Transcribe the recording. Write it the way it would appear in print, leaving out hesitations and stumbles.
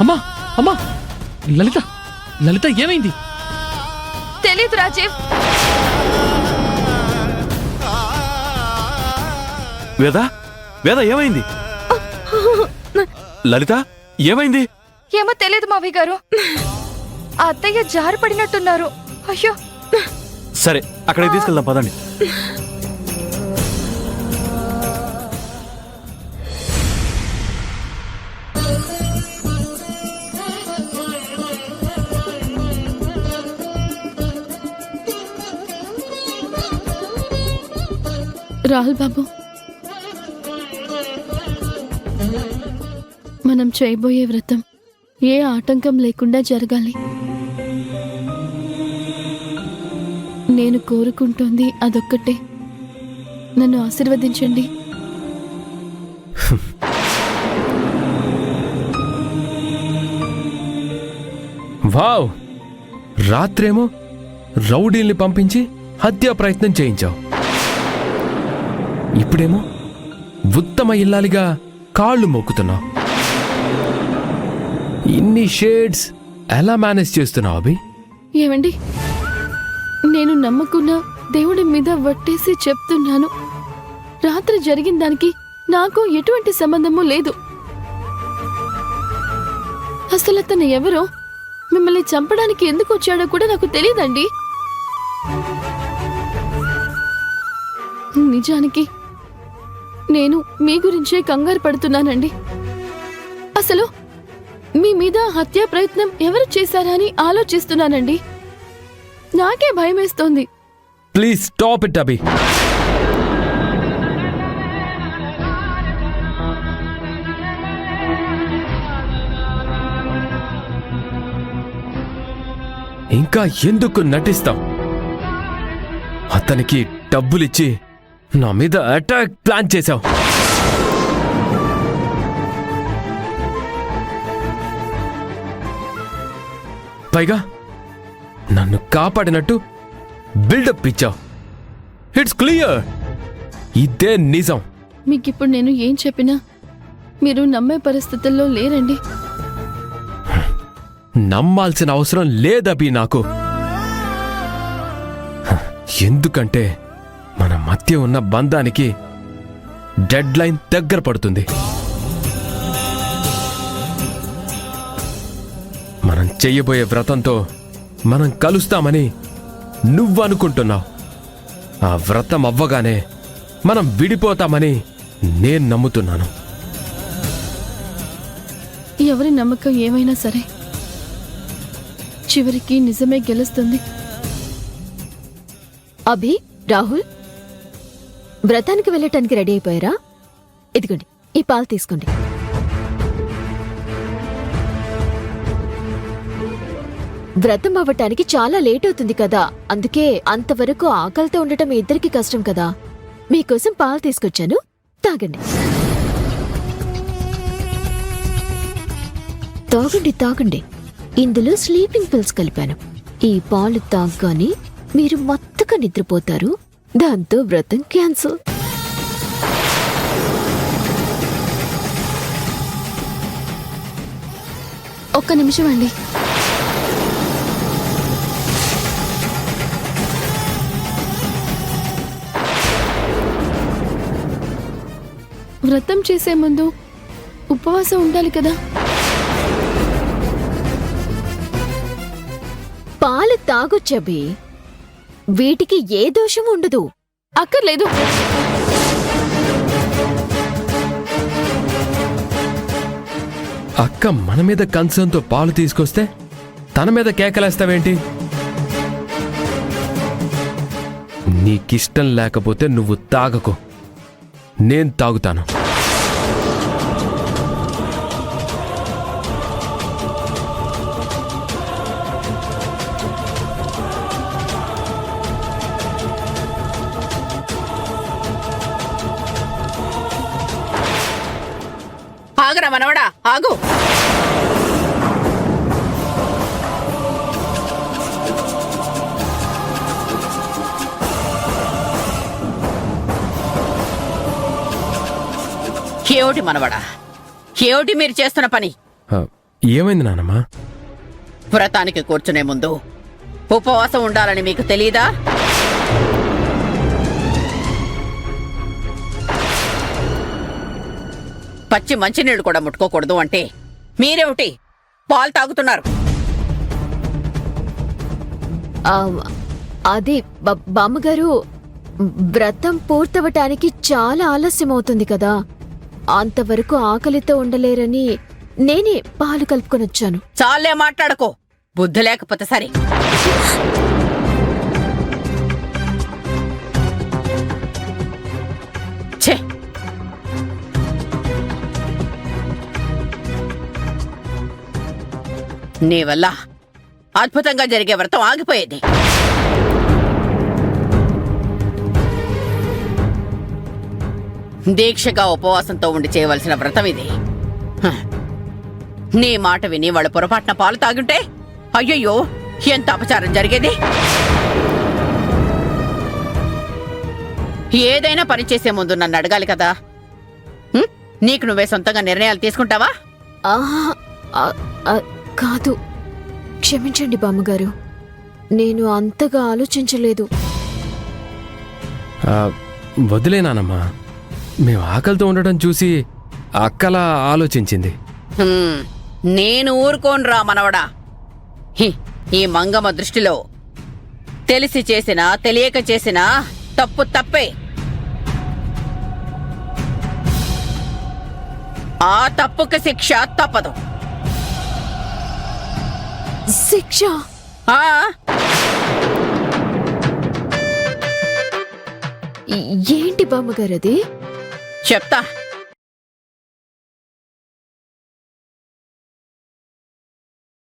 అమ్మా అమ్మా లలిత లలిత ఏమైంది? తెలీదు రాజీవ్. వేద వేద ఏమైంది? లలిత ఏమైంది? ఏమో తెలీదు మావయ్య గారు. ఆ అత్తయ్య జారి పడినట్టున్నారు. అయ్యో. సరే అక్కడికి తీసుకెళ్దాం పదండి. రాహుల్ బాబు, మనం చేయబోయే వ్రతం ఏ ఆటంకం లేకుండా జరగాలి. నేను కోరుకుంటోంది అదొక్కటే. నన్ను ఆశీర్వదించండి. వావ్! రాత్రేమో రౌడీల్ని పంపించి హత్యా ప్రయత్నం చేయించావు. ఇప్పుడేమో ఉత్తమ ఇల్లాలిగా కాళ్ళు మొక్కుతున్నావు. ఇన్ని షేడ్స్ ఎలా మేనేజ్ చేస్తున్నావు అభి? ఏమండి, నేను నమ్మకున్న దేవుడి మీద వట్టేసి చెప్తున్నాను, రాత్రి జరిగిన దానికి నాకు ఎటువంటి సంబంధము లేదు. అసలు అతను ఎవరో, మిమ్మల్ని చంపడానికి ఎందుకు వచ్చాడో కూడా నాకు తెలియదండి. నిజానికి నేను మీ గురించే కంగారు పడుతున్నానండి. అసలు మీ మీద హత్యా ప్రయత్నం ఎవరు చేశారా అని ఆలోచిస్తున్నానండి. నాకే భయమేస్తోంది. ప్లీజ్ స్టాప్ ఇట్ అభి. ఇంకా ఎందుకు నటిస్తాం? అతనికి డబ్బులిచ్చి నా మీద అటాక్ ప్లాన్ చేశావు. పైగా నన్ను కాపాడినట్టు బిల్డప్ ఇచ్చావు. ఇట్స్ క్లియర్, ఇదే నిజం. మీకిప్పుడు నేను ఏం చెప్పినా మీరు నమ్మే పరిస్థితుల్లో లేరండి. నమ్మాల్సిన అవసరం లేదబి నాకు. ఎందుకంటే మన మధ్య ఉన్న బంధానికి డెడ్ లైన్ దగ్గర పడుతుంది. మనం చెయ్యబోయే వ్రతంతో మనం కలుస్తామని నువ్వనుకుంటున్నావు. ఆ వ్రతం అవ్వగానే మనం విడిపోతామని నేను నమ్ముతున్నాను. ఎవరి నమ్మకం ఏమైనా సరే చివరికి నిజమే గెలుస్తుంది. అభి, రాహుల్, వ్రతానికి వెళ్ళటానికి రెడీ అయిపోయారా? ఇదిగోండి, ఈ పాలు తీసుకోండి. వ్రతం అవ్వటానికి చాలా లేట్ అవుతుంది కదా, అందుకే అంతవరకు ఆకలితో ఉండటం మీ ఇద్దరికి కష్టం కదా. మీకోసం పాలు తీసుకొచ్చాను, తాగండి. తాగండి తాగండి. ఇందులో స్లీపింగ్ పిల్స్ కలిపాను. ఈ పాలు తాగ్గానే మీరు మత్తుగా నిద్రపోతారు. దాంతో వ్రతం క్యాన్సిల్. ఒక్క నిమిషం అండి. వ్రతం చేసే ముందు ఉపవాసం ఉండాలి కదా. పాలు తాగొచ్చబి, వీటికి ఏ దోషం ఉండదు. అక్కర్లేదు. అక్క మన మీద కన్సర్న్తో పాలు తీసుకొస్తే తన మీద కేకలేస్తావేంటి? నీకిష్టం లేకపోతే నువ్వు తాగకు, నేను తాగుతాను. ఆగరా మనవడా, ఆగు. ఏమిటి మనవడా, ఏమిటి మీరు చేస్తున్న పని? ఏమైంది నానమ్మా? వ్రతానికి కూర్చునే ముందు ఉపవాసం ఉండాలని మీకు తెలీదా? పచ్చి మంచినీళ్ళు కూడా ముట్టుకోకూడదు అంటే మీరేమిటి పాలు తాగుతున్నారు? ఆ, అది బామ్మగారు, వ్రతం పూర్తవటానికి చాలా ఆలస్యం అవుతుంది కదా, అంతవరకు ఆకలితో ఉండలేరని నేనే పాలు కలుపుకొని వచ్చాను. చాలే మాట్లాడుకో, బుద్ధి లేకపోతే సరే. ఛే, నీ వల్ల అద్భుతంగా జరిగే వ్రతం ఆగిపోయేది. దీక్షగా ఉపవాసంతో ఉండి చేయవలసిన వ్రతం ఇది. హ. నీ మాట విని వాళ్ళు పొరపాటున పాలు తాగుంటే అయ్యయ్యో ఎంత అపచారం జరిగేది. ఏదైనా పని చేసే ముందు నన్ను అడగాలి కదా. హ్మ్? నీకు నువ్వే సొంతంగా నిర్ణయాలు తీసుకుంటావా? ఆహా, ఆ, ఆ, కాదు, క్షమించండి బామ్మగారు, నేను అంతగా ఆలోచించలేదు. వదిలే నానమ్మా, మేము ఆకలితో ఉండటం చూసి అక్కలా ఆలోచించింది. హ్మ్, నేను ఊరుకోనురా మనవడా. ఈ మంగమ్మ దృష్టిలో తెలిసి చేసినా తెలియక చేసినా తప్పు తప్పే. ఆ తప్పుకి శిక్ష తప్పదు. శిక్ష? ఆ ఏంటి బామ్మగారు అది? చెప్తా.